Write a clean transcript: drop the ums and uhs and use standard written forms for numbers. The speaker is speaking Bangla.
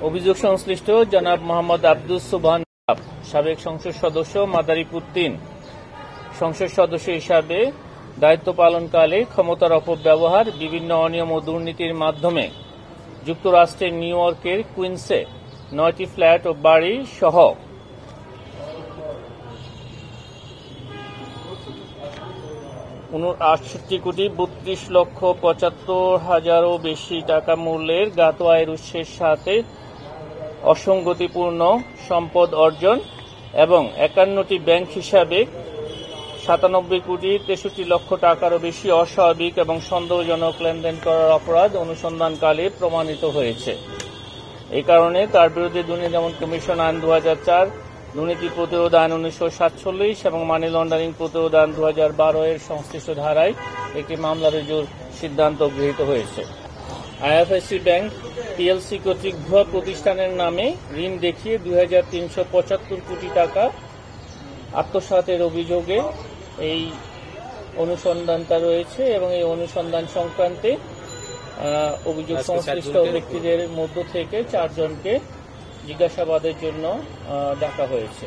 অভিযোগ সংশ্লিষ্ট জনাব মোহাম্মদ আব্দুস সুবহান, সাবেক সংসদ সদস্য, মাদারীপুর ৩, সংসদ সদস্য হিসাবে দায়িত্ব পালনকালে ক্ষমতার অপব্যবহার, বিভিন্ন অনিয়ম ও দুর্নীতির মাধ্যমে যুক্তরাষ্ট্রের নিউ ইয়র্কের কুইন্সে ৯টি ফ্ল্যাট ও বাড়ি সহ ৬৮,৩২,৭৫,০০০ বেশি টাকা মূল্যের জ্ঞাত আয়ের উৎসের সাথে অসঙ্গতিপূর্ণ সম্পদ অর্জন এবং ৫১টি ব্যাংক হিসাবে ৯৭,৬৩,০০,০০০ টাকারও বেশি অস্বাভাবিক এবং সন্দেহজনক লেনদেন করার অপরাধ অনুসন্ধানকালে প্রমাণিত হয়েছে। এই কারণে তার বিরুদ্ধে দুর্নীতি দমন কমিশন আইন ২০০৪, দুর্নীতি প্রতিরোধ আইন ১৯৪৭ এবং মানি লন্ডারিং প্রতিরোধ আইন ২০১২ এর সংশ্লিষ্ট ধারায় একটি মামলা রুজুর সিদ্ধান্ত গৃহীত হয়েছে। আইএফএসসি ব্যাংক পিএলসি কর্তৃক ভুয়া প্রতিষ্ঠানের নামে ঋণ দেখিয়ে ২,৩৭৫ কোটি টাকা আত্মসাতের অভিযোগে এই অনুসন্ধানটা রয়েছে এবং এই অনুসন্ধান সংক্রান্তে অভিযোগ সংশ্লিষ্ট ব্যক্তিদের মধ্য থেকে ৪ জনকে জিজ্ঞাসাবাদের জন্য ডাকা হয়েছে।